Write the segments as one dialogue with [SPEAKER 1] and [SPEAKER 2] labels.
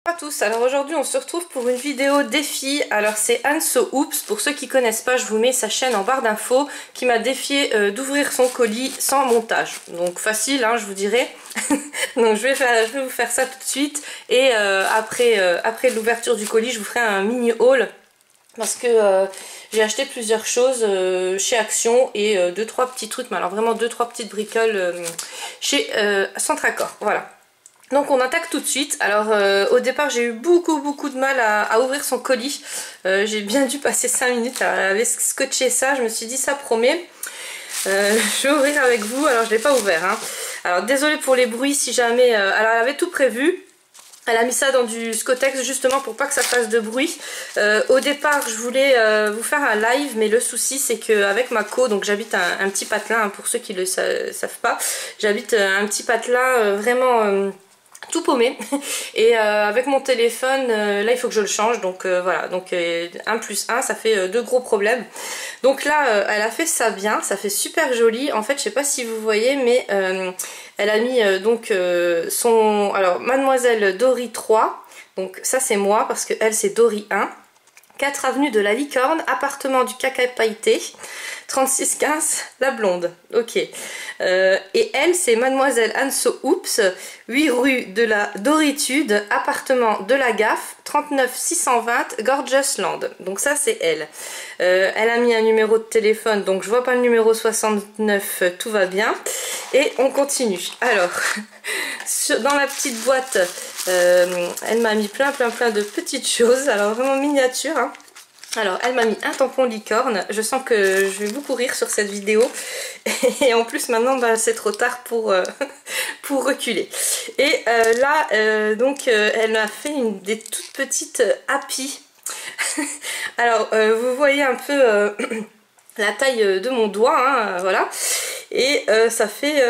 [SPEAKER 1] Bonjour à tous, alors aujourd'hui on se retrouve pour une vidéo défi. Alors c'est Anne So Oops, pour ceux qui connaissent pas je vous mets sa chaîne en barre d'infos, qui m'a défié d'ouvrir son colis sans montage. Donc facile hein, je vous dirais. Donc je vais vous faire ça tout de suite et après l'ouverture du colis je vous ferai un mini haul. Parce que j'ai acheté plusieurs choses chez Action et 2-3 petits trucs, mais alors vraiment 2-3 petites bricoles chez Centracor, voilà. Donc on attaque tout de suite. Alors au départ j'ai eu beaucoup de mal à ouvrir son colis. J'ai bien dû passer 5 minutes à avait scotché ça. Je me suis dit ça promet. Je vais ouvrir avec vous. Alors je ne l'ai pas ouvert. Hein. Alors désolée pour les bruits si jamais... alors elle avait tout prévu. Elle a mis ça dans du Scotex justement pour pas que ça fasse de bruit. Au départ je voulais vous faire un live, mais le souci c'est qu'avec ma co, donc j'habite un petit patelin, hein, pour ceux qui ne le savent pas, j'habite un petit patelin vraiment... tout paumé et avec mon téléphone là il faut que je le change, donc voilà, donc 1 plus 1 ça fait 2 gros problèmes. Donc là elle a fait ça bien, ça fait super joli en fait. Je sais pas si vous voyez, mais elle a mis donc son, alors Mademoiselle Dory 3, donc ça c'est moi parce que elle c'est Dory 1, 4 avenue de la Licorne, appartement du Caca Pailleté, 3615 La Blonde. Ok. Et elle, c'est Mademoiselle Anne So Oops, 8 rue de la Doritude, appartement de la Gaffe, 39 620 Gorgeous Land. Donc ça, c'est elle. Elle a mis un numéro de téléphone, donc je vois pas le numéro 69, tout va bien. Et on continue. Alors, dans la petite boîte, elle m'a mis plein de petites choses, alors vraiment miniature, hein. Alors elle m'a mis un tampon licorne. Je sens que je vais beaucoup rire sur cette vidéo et en plus maintenant bah, c'est trop tard pour, pour reculer. Et là donc elle m'a fait des toutes petites happy. Alors vous voyez un peu la taille de mon doigt, hein, voilà. Et ça fait...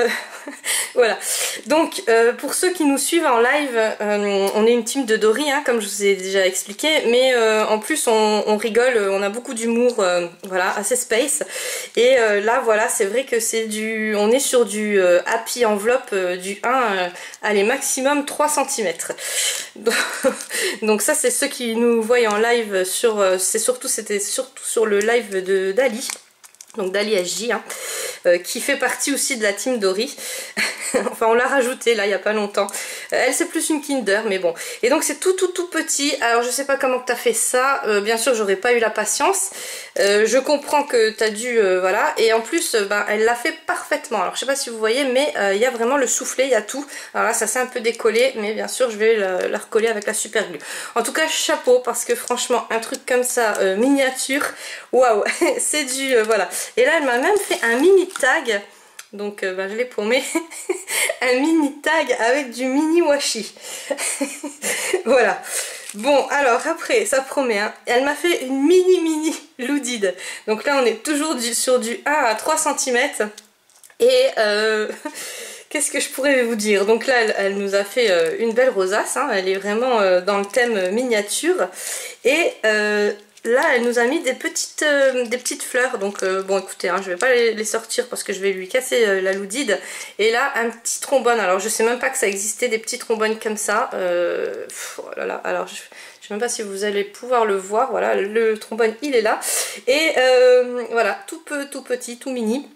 [SPEAKER 1] voilà, donc pour ceux qui nous suivent en live, on est une team de Dory, hein, comme je vous ai déjà expliqué, mais en plus on rigole, on a beaucoup d'humour, voilà, assez space. Et là voilà, c'est vrai que c'est du, on est sur du happy enveloppe du 1, allez, maximum 3 cm. Donc ça c'est ceux qui nous voient en live sur, c'était surtout sur le live de Dali. Donc Dali SJ, hein, qui fait partie aussi de la team Dory. Enfin on l'a rajouté là il n'y a pas longtemps. Elle c'est plus une Kinder, mais bon. Et donc c'est tout petit. Alors je sais pas comment tu as fait ça. Bien sûr j'aurais pas eu la patience. Je comprends que tu as dû... voilà. Et en plus ben, elle l'a fait parfaitement. Alors je sais pas si vous voyez, mais il y a vraiment le soufflet, il y a tout. Alors là ça s'est un peu décollé, mais bien sûr je vais la recoller avec la super glue. En tout cas chapeau, parce que franchement un truc comme ça miniature, waouh. C'est du... voilà. Et là elle m'a même fait un mini tag. Donc bah, je l'ai paumé. Un mini tag avec du mini washi. Voilà. Bon alors après ça promet, hein. Elle m'a fait une mini loudide. Donc là on est toujours sur du 1 à 3 cm. Et qu'est-ce que je pourrais vous dire? Donc là elle nous a fait une belle rosace, hein. Elle est vraiment dans le thème miniature. Et là elle nous a mis des petites fleurs. Donc bon écoutez, hein, je vais pas les sortir parce que je vais lui casser la loudide. Et là un petit trombone. Alors je sais même pas que ça existait des petits trombones comme ça. Oh là là, alors je sais même pas si vous allez pouvoir le voir. Voilà, le trombone il est là. Et voilà, tout petit, tout mini.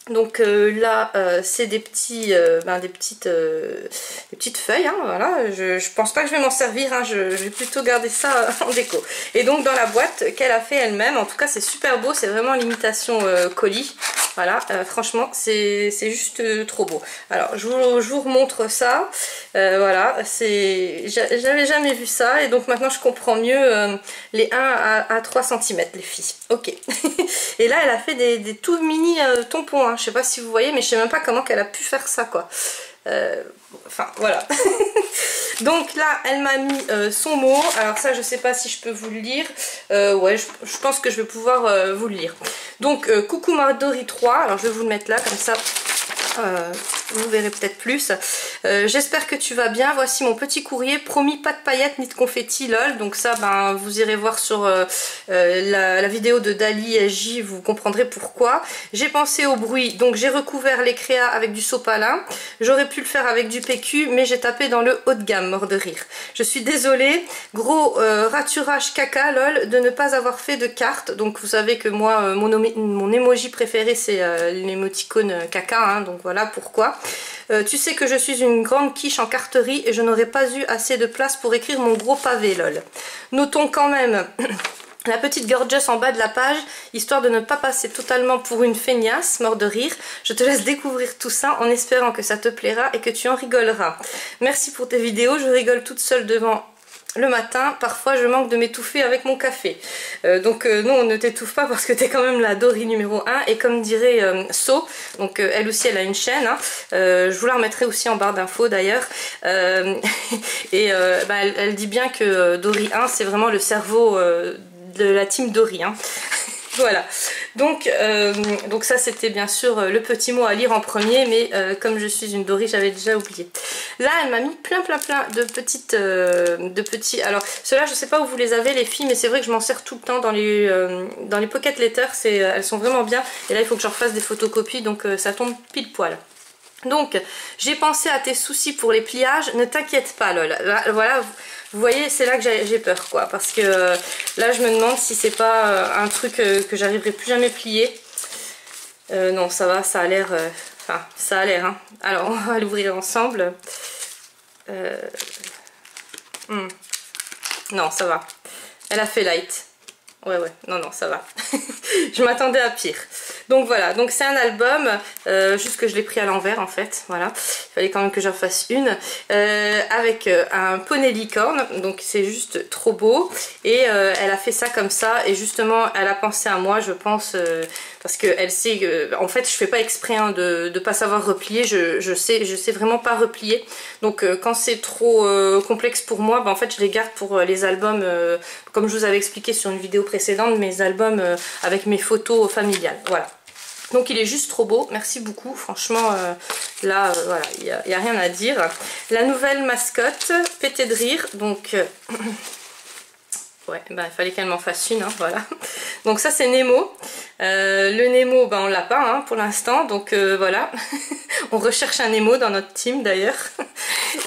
[SPEAKER 1] Donc là c'est des petites feuilles, hein, voilà. Je pense pas que je vais m'en servir, hein. Je vais plutôt garder ça en déco. Et donc dans la boîte qu'elle a fait elle-même, en tout cas c'est super beau, c'est vraiment l'imitation colis. Voilà, franchement c'est juste trop beau. Alors je vous remontre ça. Voilà, j'avais jamais vu ça et donc maintenant je comprends mieux les 1 à 3 cm les filles. Ok. Et là elle a fait des tout mini tampons, hein. Je sais pas si vous voyez, mais je sais même pas comment qu'elle a pu faire ça quoi. Enfin voilà. Donc là elle m'a mis son mot. Alors ça je sais pas si je peux vous le lire. Ouais je pense que je vais pouvoir vous le lire. Donc coucou ma Dory 3. Alors je vais vous le mettre là comme ça vous verrez peut-être plus. J'espère que tu vas bien. Voici mon petit courrier, promis pas de paillettes ni de confetti lol. Donc ça ben vous irez voir sur la vidéo de Dali SJ, vous comprendrez pourquoi. J'ai pensé au bruit, donc j'ai recouvert les créas avec du sopalin. J'aurais pu le faire avec du PQ, mais j'ai tapé dans le haut de gamme, mort de rire. Je suis désolée, gros raturage caca lol de ne pas avoir fait de carte. Donc vous savez que moi mon emoji préféré c'est l'émoticône caca, hein, donc voilà pourquoi. Tu sais que je suis une grande quiche en carterie et je n'aurais pas eu assez de place pour écrire mon gros pavé lol. Notons quand même la petite gorgeous en bas de la page, histoire de ne pas passer totalement pour une feignasse, mort de rire. Je te laisse découvrir tout ça en espérant que ça te plaira et que tu en rigoleras. Merci pour tes vidéos, je rigole toute seule devant le matin, parfois je manque de m'étouffer avec mon café. Non, ne t'étouffe pas parce que t'es quand même la Dory numéro 1 et comme dirait So, donc elle aussi elle a une chaîne, hein, je vous la remettrai aussi en barre d'infos d'ailleurs, elle dit bien que Dory 1 c'est vraiment le cerveau de la team Dory, hein. Voilà, donc ça c'était bien sûr le petit mot à lire en premier, mais comme je suis une Dory j'avais déjà oublié. Là elle m'a mis plein de petits, alors ceux-là je sais pas où vous les avez les filles, mais c'est vrai que je m'en sers tout le temps dans les pocket letters, elles sont vraiment bien, et là il faut que j'en fasse des photocopies, donc ça tombe pile poil. Donc j'ai pensé à tes soucis pour les pliages, ne t'inquiète pas lol, là, voilà. Vous voyez, c'est là que j'ai peur, quoi, parce que là, je me demande si c'est pas un truc que j'arriverai plus jamais plier. Non, ça va, ça a l'air... Enfin, ça a l'air, hein. Alors, on va l'ouvrir ensemble. Non, ça va. Elle a fait light. Ouais, non, ça va. Je m'attendais à pire. Donc voilà, donc c'est un album, juste que je l'ai pris à l'envers en fait, voilà. Il fallait quand même que j'en fasse une, avec un poney licorne, donc c'est juste trop beau. Et elle a fait ça comme ça, et justement elle a pensé à moi, je pense, parce qu'elle sait que, en fait je fais pas exprès hein, de pas savoir replier, je sais vraiment pas replier. Donc quand c'est trop complexe pour moi, bah, en fait je les garde pour les albums, comme je vous avais expliqué sur une vidéo précédente, mes albums avec mes photos familiales, voilà. Donc il est juste trop beau, merci beaucoup, franchement là voilà, il n'y a rien à dire. La nouvelle mascotte, pété de rire, donc ouais, ben, il fallait qu'elle m'en fasse une, hein, voilà. Donc ça c'est Nemo, le Nemo ben, on l'a pas hein, pour l'instant, donc voilà, on recherche un Nemo dans notre team d'ailleurs.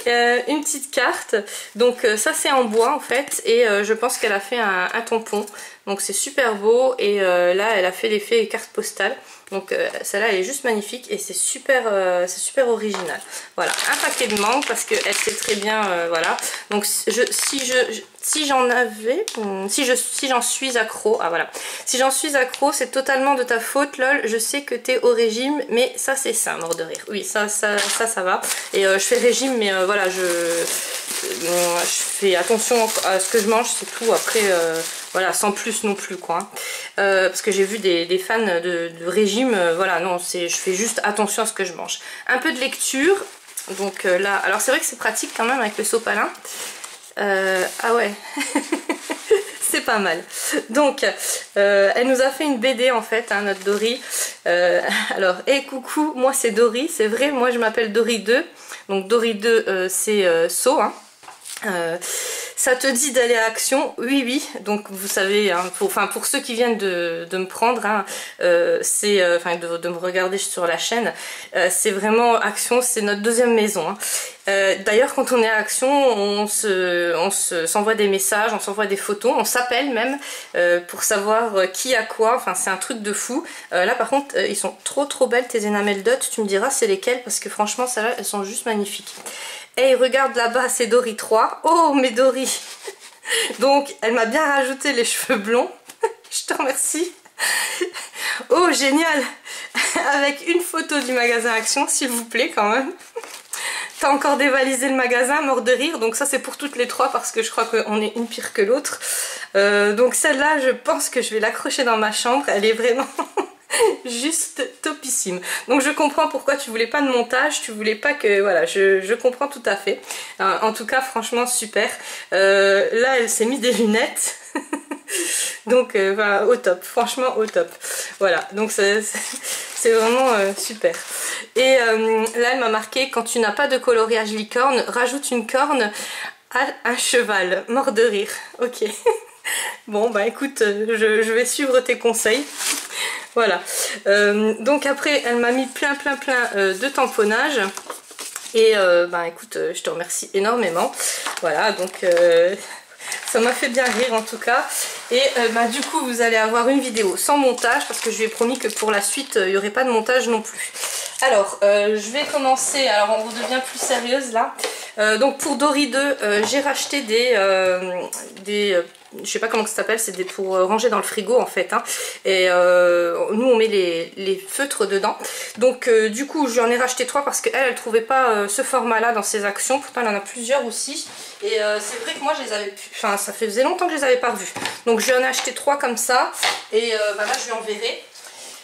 [SPEAKER 1] Une petite carte, donc ça c'est en bois en fait, et je pense qu'elle a fait un tampon, donc c'est super beau, et là elle a fait l'effet carte postale. Donc celle-là elle est juste magnifique et c'est super original. Voilà, un paquet de mangue parce qu'elle sait très bien, voilà. Donc si j'en suis accro, ah voilà. Si j'en suis accro, c'est totalement de ta faute, lol. Je sais que t'es au régime, mais ça c'est ça, mort de rire. Oui, ça va. Et je fais régime, mais voilà, je fais attention à ce que je mange, c'est tout. Après, voilà, sans plus non plus, quoi. Parce que j'ai vu des fans de régime, voilà, non, je fais juste attention à ce que je mange. Un peu de lecture, donc là, alors c'est vrai que c'est pratique quand même avec le sopalin. Ah ouais, c'est pas mal. Donc, elle nous a fait une BD en fait, hein, notre Dory. Alors, coucou, moi c'est Dory, c'est vrai, moi je m'appelle Dory 2. Donc Dory 2, c'est So, hein. Ça te dit d'aller à Action? Oui, donc vous savez, hein, pour ceux qui viennent de me prendre, hein, de me regarder sur la chaîne, c'est vraiment Action, c'est notre deuxième maison, hein. D'ailleurs quand on est à Action, on s'envoie des messages, on s'envoie des photos, on s'appelle même pour savoir qui a quoi, enfin c'est un truc de fou. Là par contre ils sont trop belles tes Enamel Dot, tu me diras c'est lesquelles parce que franchement celles-là elles sont juste magnifiques. Hey, regarde là-bas, c'est Dory 3. Oh, mais Dory. Donc, elle m'a bien rajouté les cheveux blonds. Je te remercie. Oh, génial. Avec une photo du magasin Action, s'il vous plaît, quand même. T'as encore dévalisé le magasin, mort de rire. Donc ça, c'est pour toutes les trois parce que je crois qu'on est une pire que l'autre. Donc celle-là, je pense que je vais l'accrocher dans ma chambre. Elle est vraiment... juste topissime. Donc je comprends pourquoi tu voulais pas de montage, tu voulais pas que... Voilà, je comprends tout à fait. En tout cas, franchement, super. Là, elle s'est mis des lunettes. Donc, au top. Franchement, au top. Voilà, donc c'est c'est vraiment super. Et là elle m'a marqué: quand tu n'as pas de coloriage licorne, rajoute une corne à un cheval. Mort de rire. Ok. Bon bah écoute, je vais suivre tes conseils. Voilà. Donc après elle m'a mis plein de tamponnages. Et bah écoute, je te remercie énormément. Voilà, donc ça m'a fait bien rire en tout cas. Et bah du coup vous allez avoir une vidéo sans montage, parce que je lui ai promis que pour la suite il n'y aurait pas de montage non plus. Alors je vais commencer, alors on redevient plus sérieuse là. Donc pour Dory 2, j'ai racheté je sais pas comment ça s'appelle, c'est pour ranger dans le frigo en fait, hein. Et nous on met les feutres dedans. Donc du coup j'en ai racheté 3 parce qu'elle trouvait pas ce format là dans ses actions. Pourtant elle en a plusieurs aussi. Et c'est vrai que moi je les avais, enfin ça faisait longtemps que je les avais pas revus. Donc je lui en ai acheté 3 comme ça. Et bah là je lui enverrai.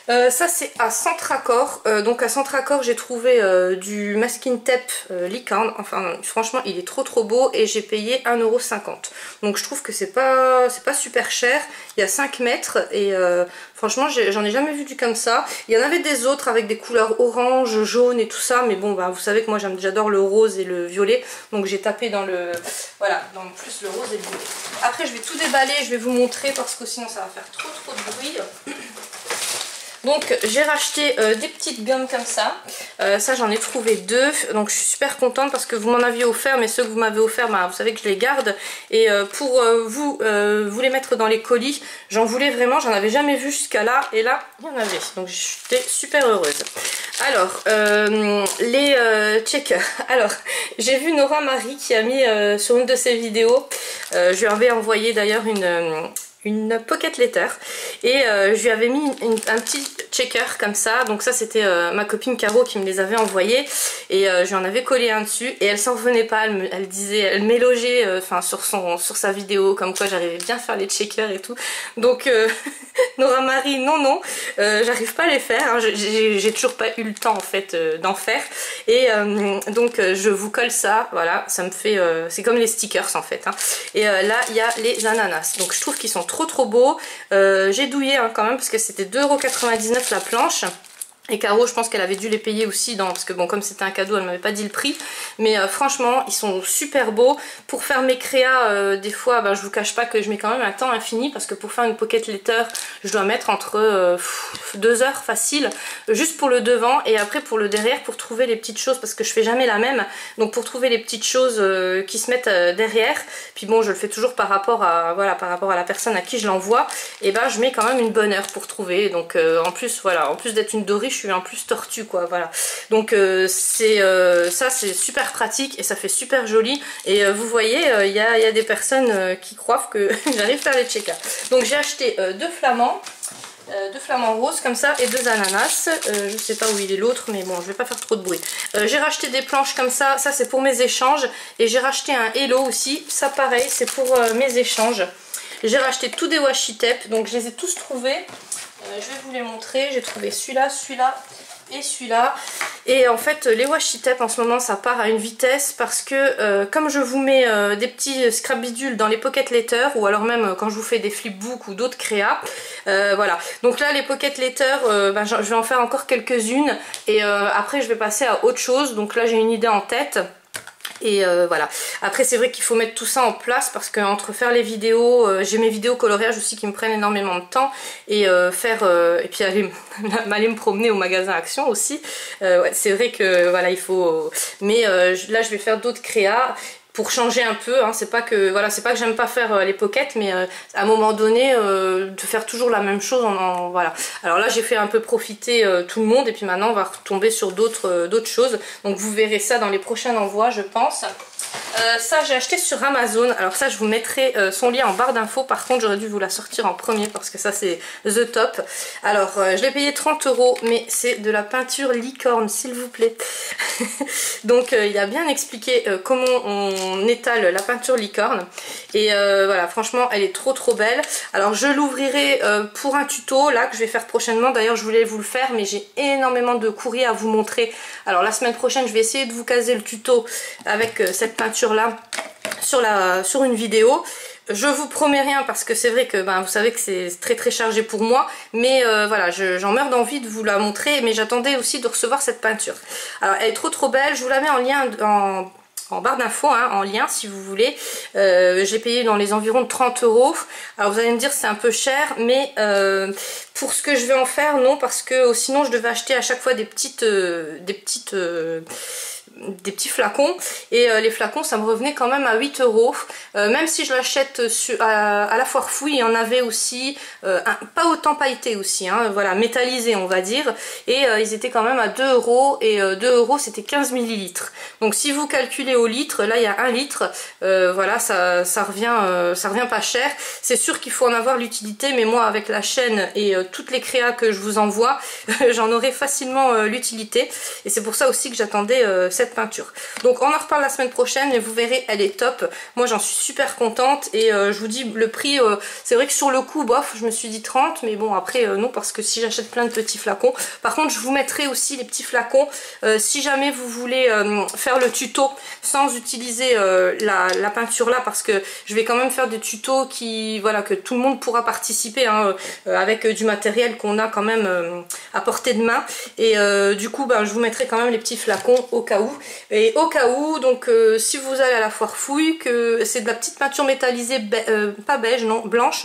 [SPEAKER 1] Ça c'est à Centracor, donc à Centracor j'ai trouvé du masking tape licorne, enfin franchement il est trop beau et j'ai payé 1,50 €. Donc je trouve que c'est pas super cher, il y a 5 mètres et franchement j'en ai jamais vu du comme ça. Il y en avait des autres avec des couleurs orange, jaune et tout ça, mais bon bah vous savez que moi j'adore le rose et le violet, donc j'ai tapé dans le, voilà, dans plus le rose et le violet. Après je vais tout déballer, je vais vous montrer parce que sinon ça va faire trop de bruit. Donc j'ai racheté des petites gommes comme ça, ça j'en ai trouvé 2, donc je suis super contente parce que vous m'en aviez offert, mais ceux que vous m'avez offert, bah, vous savez que je les garde. Et pour vous les mettre dans les colis, j'en voulais vraiment, j'en avais jamais vu jusqu'à là, et là il y en avait, donc j'étais super heureuse. Alors les checkers, alors j'ai vu Nora Marie qui a mis sur une de ses vidéos, je lui avais envoyé d'ailleurs une pocket letter et je lui avais mis un petit checker comme ça, donc ça c'était ma copine Caro qui me les avait envoyés et je lui en avais collé un dessus et elle s'en revenait pas, elle disait, elle m'élogeait sur sa vidéo comme quoi j'arrivais bien à faire les checkers et tout, donc Nora Marie non, j'arrive pas à les faire, hein. J'ai toujours pas eu le temps en fait d'en faire et donc je vous colle ça, voilà, ça me fait, c'est comme les stickers en fait, hein. Et là il y a les ananas, donc je trouve qu'ils sont trop beaux. J'ai douillé hein, quand même parce que c'était 2,99 € la planche. Et Caro, je pense qu'elle avait dû les payer aussi parce que bon, comme c'était un cadeau, elle m'avait pas dit le prix. Mais franchement, ils sont super beaux. Pour faire mes créas, des fois, bah, je vous cache pas que je mets quand même un temps infini parce que pour faire une pocket letter, je dois mettre entre 2 heures facile, juste pour le devant et après pour le derrière pour trouver les petites choses parce que je fais jamais la même. Donc pour trouver les petites choses qui se mettent derrière. Puis bon, je le fais toujours par rapport à la personne à qui je l'envoie. Et ben, je mets quand même une bonne heure pour trouver. Donc en plus d'être une Dory, je suis en plus tortue quoi, voilà. Donc ça c'est super pratique et ça fait super joli. Et vous voyez, il y a des personnes qui croient que j'arrive à faire les checkers. Donc j'ai acheté 2 flamands. 2 flamants roses comme ça et 2 ananas, je sais pas où il est l'autre mais bon je vais pas faire trop de bruit. J'ai racheté des planches comme ça c'est pour mes échanges et j'ai racheté un Hello aussi, ça pareil c'est pour mes échanges. J'ai racheté tous des washi tape, donc je les ai tous trouvés, je vais vous les montrer, j'ai trouvé celui-là et celui-là. Et en fait les washi tape en ce moment ça part à une vitesse parce que comme je vous mets des petits scrap bidules dans les pocket letters ou alors même quand je vous fais des flipbooks ou d'autres créas, voilà. Donc là les pocket letters, je vais en faire encore quelques-unes et après je vais passer à autre chose. Donc là j'ai une idée en tête. Et voilà, après c'est vrai qu'il faut mettre tout ça en place parce que entre faire les vidéos, j'ai mes vidéos coloriage aussi qui me prennent énormément de temps et et puis aller me promener au magasin Action aussi, ouais, c'est vrai que voilà il faut, mais là je vais faire d'autres créas pour changer un peu, hein. C'est pas que voilà, c'est pas que j'aime pas faire les pockets, mais à un moment donné de faire toujours la même chose voilà. Alors là j'ai fait un peu profiter tout le monde et puis maintenant on va retomber sur d'autres choses, donc vous verrez ça dans les prochains envois je pense. Ça j'ai acheté sur Amazon, alors ça je vous mettrai son lien en barre d'infos, par contre j'aurais dû vous la sortir en premier parce que ça c'est the top. Alors je l'ai payé 30 €, mais c'est de la peinture licorne s'il vous plaît. Donc il a bien expliqué comment on étale la peinture licorne et voilà, franchement elle est trop belle. Alors je l'ouvrirai pour un tuto là que je vais faire prochainement, d'ailleurs je voulais vous le faire mais j'ai énormément de courriers à vous montrer. Alors la semaine prochaine je vais essayer de vous caser le tuto avec cette peinture là sur une vidéo. Je vous promets rien parce que c'est vrai que vous savez que c'est très très chargé pour moi, mais voilà, j'en meurs d'envie de vous la montrer, mais j'attendais aussi de recevoir cette peinture. Alors elle est trop belle, je vous la mets en lien en barre d'infos, hein, en lien si vous voulez. J'ai payé dans les environs de 30 €. Alors vous allez me dire c'est un peu cher, mais pour ce que je vais en faire, non, parce que sinon je devais acheter à chaque fois des petits flacons, et les flacons ça me revenait quand même à 8 €. Même si je l'achète à la foire fouille, il y en avait aussi pas autant pailleté aussi, hein, voilà, métallisé on va dire, et ils étaient quand même à 2 €, et 2 € c'était 15 millilitres. Donc si vous calculez au litre, là il y a 1 litre, voilà, ça revient pas cher. C'est sûr qu'il faut en avoir l'utilité, mais moi avec la chaîne et toutes les créas que je vous envoie, j'en aurai facilement l'utilité, et c'est pour ça aussi que j'attendais cette peinture. Donc on en reparle la semaine prochaine, mais vous verrez elle est top. Moi j'en suis super contente, et je vous dis le prix, c'est vrai que sur le coup bof je me suis dit 30, mais bon après non, parce que si j'achète plein de petits flacons. Par contre je vous mettrai aussi les petits flacons si jamais vous voulez faire le tuto sans utiliser la peinture là, parce que je vais quand même faire des tutos qui, voilà, que tout le monde pourra participer, hein, avec du matériel qu'on a quand même à portée de main, et du coup je vous mettrai quand même les petits flacons au cas où. Et au cas où, donc si vous allez à la foire fouille, que c'est de la petite peinture métallisée, pas beige, non, blanche,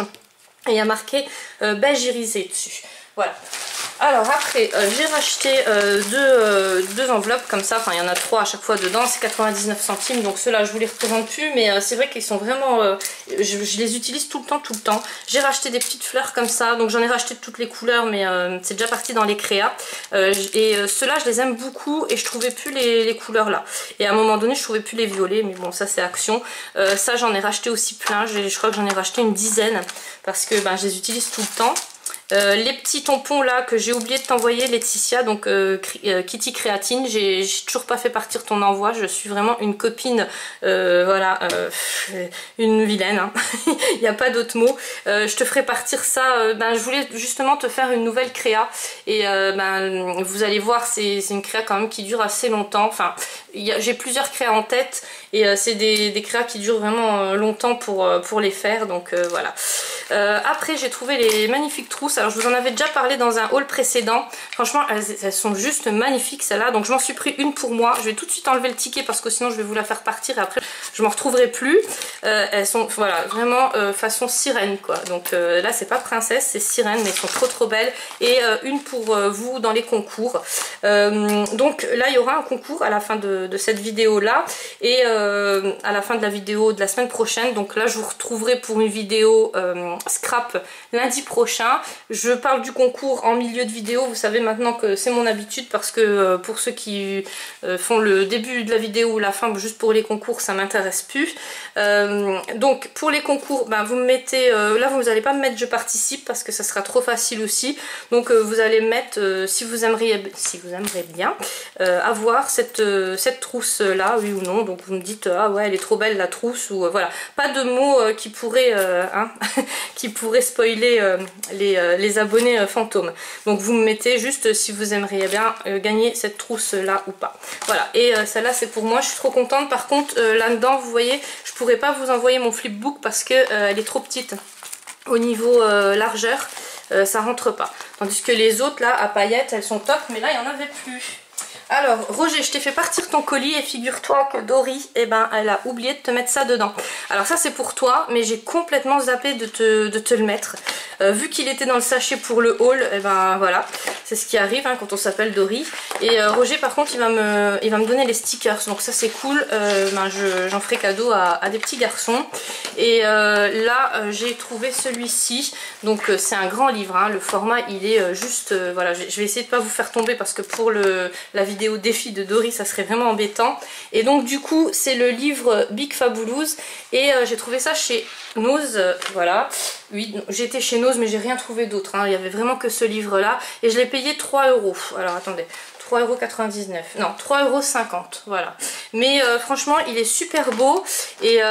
[SPEAKER 1] et il y a marqué beige irisé dessus. Voilà. Alors après, j'ai racheté deux enveloppes comme ça, enfin il y en a 3 à chaque fois dedans, c'est 99 centimes, donc ceux-là je vous les représente plus, mais c'est vrai qu'ils sont vraiment, je les utilise tout le temps. J'ai racheté des petites fleurs comme ça, donc j'en ai racheté de toutes les couleurs, mais c'est déjà parti dans les créas, et ceux-là je les aime beaucoup, et je trouvais plus les couleurs là, et à un moment donné je trouvais plus les violets, mais bon ça c'est action. Ça j'en ai racheté aussi plein, je crois que j'en ai racheté une dizaine, parce que je les utilise tout le temps. Les petits tampons là que j'ai oublié de t'envoyer, Laetitia, donc Kitty Créatine, j'ai toujours pas fait partir ton envoi, je suis vraiment une copine, voilà, une vilaine, hein. Il n'y a pas d'autre mot. Je te ferai partir ça, je voulais justement te faire une nouvelle créa, et vous allez voir, c'est une créa quand même qui dure assez longtemps, enfin j'ai plusieurs créas en tête, et c'est des créas qui durent vraiment longtemps pour les faire, donc voilà. Après j'ai trouvé les magnifiques trousses. Alors je vous en avais déjà parlé dans un haul précédent, franchement elles sont juste magnifiques celles-là, donc je m'en suis pris une pour moi. Je vais tout de suite enlever le ticket parce que sinon je vais vous la faire partir et après je m'en retrouverai plus. Elles sont voilà vraiment façon sirène quoi, donc là c'est pas princesse, c'est sirène, mais elles sont trop belles, et une pour vous dans les concours. Donc là il y aura un concours à la fin de cette vidéo là, et à la fin de la vidéo de la semaine prochaine, donc là je vous retrouverai pour une vidéo scrap lundi prochain. Je parle du concours en milieu de vidéo, vous savez maintenant que c'est mon habitude, parce que pour ceux qui font le début de la vidéo ou la fin, juste pour les concours ça m'intéresse plus. Donc pour les concours, vous me mettez, là vous n'allez pas me mettre je participe parce que ça sera trop facile aussi, donc vous allez me mettre si vous aimeriez bien avoir cette trousse là, oui ou non, donc vous me dites ah ouais elle est trop belle la trousse, ou voilà, pas de mots qui pourraient qui pourraient spoiler les abonnés fantômes. Donc vous me mettez juste si vous aimeriez bien gagner cette trousse là ou pas. Voilà, et celle-là c'est pour moi, je suis trop contente. Par contre là-dedans vous voyez, je pourrais pas vous envoyer mon flipbook parce que elle est trop petite au niveau largeur, ça rentre pas. Tandis que les autres là à paillettes elles sont top, mais là il n'y en avait plus. Alors Roger, je t'ai fait partir ton colis, et figure-toi que Dory, elle a oublié de te mettre ça dedans. Alors ça c'est pour toi, mais j'ai complètement zappé de te le mettre. Vu qu'il était dans le sachet pour le haul, voilà, c'est ce qui arrive quand on s'appelle Dory. Et Roger par contre il va me donner les stickers, donc ça c'est cool, j'en ferai cadeau à des petits garçons. Et là j'ai trouvé celui-ci, donc c'est un grand livre, le format il est juste, voilà, je vais essayer de pas vous faire tomber parce que pour la vidéo défi de Dory ça serait vraiment embêtant. Et donc du coup c'est le livre Big Fabulous, et j'ai trouvé ça chez Nose, voilà. Oui, j'étais chez Nose mais j'ai rien trouvé d'autre, il y avait vraiment que ce livre là, et je l'ai payé 3 €. Alors attendez, 3,99 €. Non, 3,50 €, voilà. Mais franchement, il est super beau et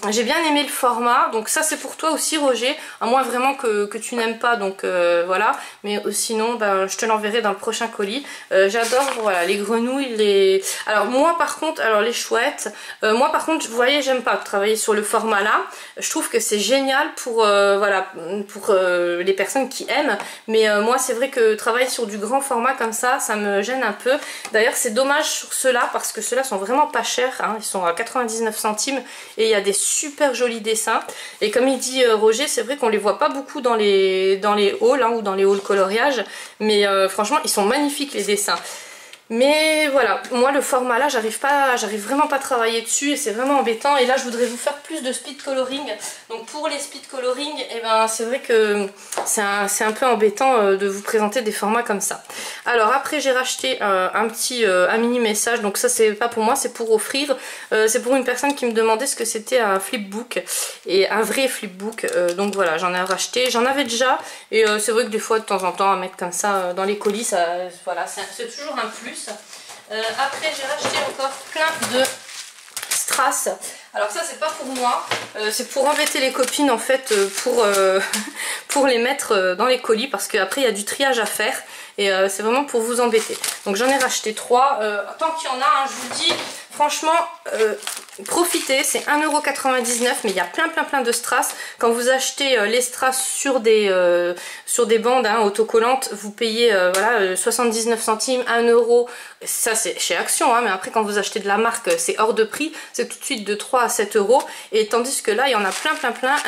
[SPEAKER 1] j'ai bien aimé le format. Donc ça, c'est pour toi aussi, Roger, à moins vraiment que tu n'aimes pas, donc voilà. Mais sinon, ben, je te l'enverrai dans le prochain colis. J'adore, voilà, les grenouilles, les... Alors moi, par contre, alors les chouettes, moi, par contre, vous voyez, j'aime pas travailler sur le format là. Je trouve que c'est génial pour, voilà, pour les personnes qui aiment. Mais moi, c'est vrai que travailler sur du grand format comme ça me gêne un peu. D'ailleurs, c'est dommage sur ceux-là parce que ceux-là sont vraiment pas chers, hein. Ils sont à 99 centimes et il y a des super jolis dessins. Et comme il dit Roger, c'est vrai qu'on les voit pas beaucoup dans les hauls, hein, ou dans les hauls coloriage, mais franchement, ils sont magnifiques les dessins. Mais voilà, moi le format là, j'arrive vraiment pas à travailler dessus et c'est vraiment embêtant. Et là, je voudrais vous faire plus de speed coloring. Donc pour les speed coloring, eh ben, c'est vrai que c'est un peu embêtant de vous présenter des formats comme ça. Alors après, j'ai racheté un mini message. Donc ça, c'est pas pour moi, c'est pour offrir. C'est pour une personne qui me demandait ce que c'était un flipbook, et un vrai flipbook. Donc voilà, j'en ai racheté. J'en avais déjà et c'est vrai que des fois, de temps en temps, à mettre comme ça dans les colis, ça, voilà, c'est toujours un plus. Après, j'ai racheté encore plein de strass. Alors ça, c'est pas pour moi, c'est pour embêter les copines en fait, pour les mettre dans les colis, parce qu'après il y a du triage à faire et c'est vraiment pour vous embêter. Donc j'en ai racheté 3, tant qu'il y en a, hein, je vous dis franchement, profitez, c'est 1,99 €, mais il y a plein de strass. Quand vous achetez les strass sur des bandes, hein, autocollantes, vous payez voilà, 79 centimes, 1 €. Ça c'est chez Action, hein, mais après quand vous achetez de la marque, c'est hors de prix, c'est tout de suite de 3 à 7 €. Et tandis que là, il y en a plein,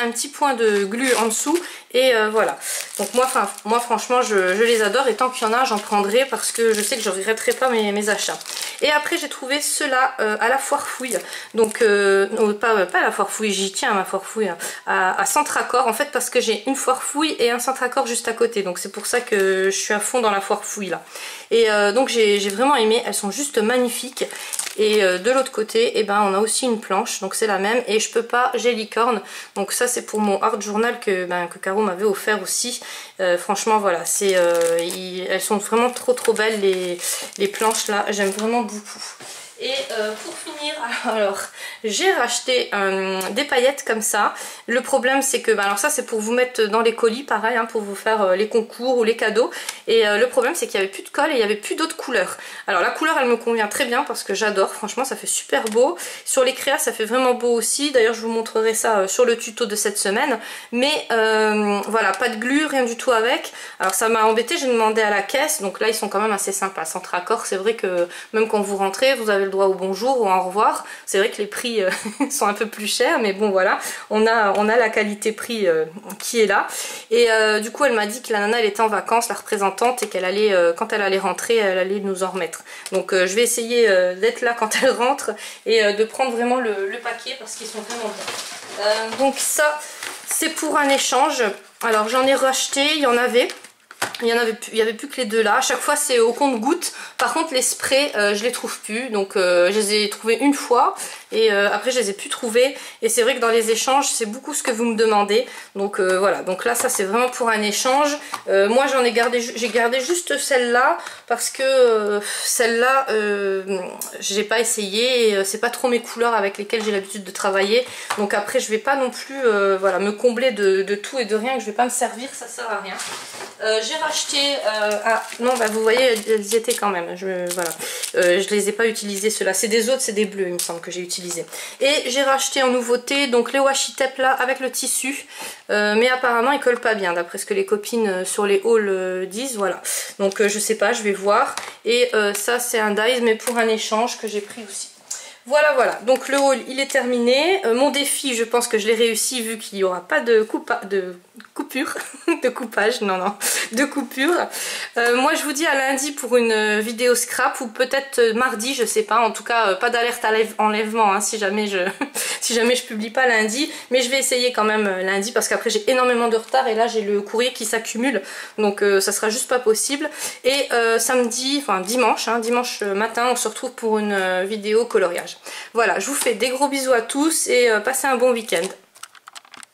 [SPEAKER 1] un petit point de glu en dessous. Et voilà. Donc moi franchement, je les adore. Et tant qu'il y en a, j'en prendrai parce que je sais que je ne regretterai pas mes achats. Et après, j'ai trouvé ceux-là à la foire fouille. Donc, pas à la foire fouille, j'y tiens à ma foire fouille. Hein, à Centracor, en fait, parce que j'ai une foire fouille et un Centracor juste à côté. Donc, c'est pour ça que je suis à fond dans la foire fouille là. Et donc, j'ai vraiment aimé. Elles sont juste magnifiques. Et de l'autre côté, eh ben, on a aussi une planche. Donc, c'est la même. Et je peux pas, j'ai licorne. Donc, ça, c'est pour mon art journal que Caro m'avait offert aussi. Franchement, voilà. Elles sont vraiment trop belles, les planches là. J'aime vraiment beaucoup. Et pour finir, alors j'ai racheté des paillettes comme ça. Le problème c'est que, alors ça c'est pour vous mettre dans les colis, pareil, hein, pour vous faire les concours ou les cadeaux. Et le problème c'est qu'il n'y avait plus de colle et il n'y avait plus d'autres couleurs. Alors la couleur elle me convient très bien parce que j'adore, franchement ça fait super beau. Sur les créas ça fait vraiment beau aussi. D'ailleurs je vous montrerai ça sur le tuto de cette semaine. Mais voilà, pas de glu, rien du tout avec. Alors ça m'a embêté, j'ai demandé à la caisse. Donc là ils sont quand même assez sympas. Centracor, c'est vrai que même quand vous rentrez, vous avez le droit au bonjour ou au revoir. C'est vrai que les prix sont un peu plus chers, mais bon voilà, on a la qualité prix qui est là. Et du coup elle m'a dit que la nana elle était en vacances, la représentante, et qu'elle allait, quand elle allait rentrer, elle allait nous en remettre. Donc je vais essayer d'être là quand elle rentre et de prendre vraiment le paquet parce qu'ils sont vraiment bien. Donc ça c'est pour un échange. Alors j'en ai racheté, il y en avait. Il y avait plus que les deux là. À chaque fois c'est au compte-gouttes. Par contre les sprays je les trouve plus. Donc je les ai trouvés une fois. Et après je les ai plus trouvés. Et c'est vrai que dans les échanges c'est beaucoup ce que vous me demandez. Donc voilà. Donc là ça c'est vraiment pour un échange. Moi j'ai gardé juste celle-là. Parce que celle-là j'ai pas essayé. Et c'est pas trop mes couleurs avec lesquelles j'ai l'habitude de travailler. Donc après je vais pas non plus voilà, me combler de tout et de rien. Que je vais pas me servir. Ça sert à rien. J'ai racheté, non bah vous voyez elles y étaient quand même, voilà. Je les ai pas utilisés ceux-là, c'est des autres, c'est des bleus il me semble que j'ai utilisé. Et j'ai racheté en nouveauté donc les washi tape là avec le tissu, mais apparemment ils collent pas bien d'après ce que les copines sur les hauls disent, voilà. Donc je sais pas, je vais voir. Et ça c'est un dies mais pour un échange que j'ai pris aussi. Voilà, donc le haul il est terminé. Mon défi, je pense que je l'ai réussi vu qu'il n'y aura pas de coupure, de coupage, de coupure. Moi je vous dis à lundi pour une vidéo scrap ou peut-être mardi, je sais pas. En tout cas, pas d'alerte à enlèvement hein, si jamais je publie pas lundi. Mais je vais essayer quand même lundi parce qu'après j'ai énormément de retard et là j'ai le courrier qui s'accumule. Donc ça sera juste pas possible. Et dimanche matin, on se retrouve pour une vidéo coloriage. Voilà, je vous fais des gros bisous à tous et passez un bon week-end.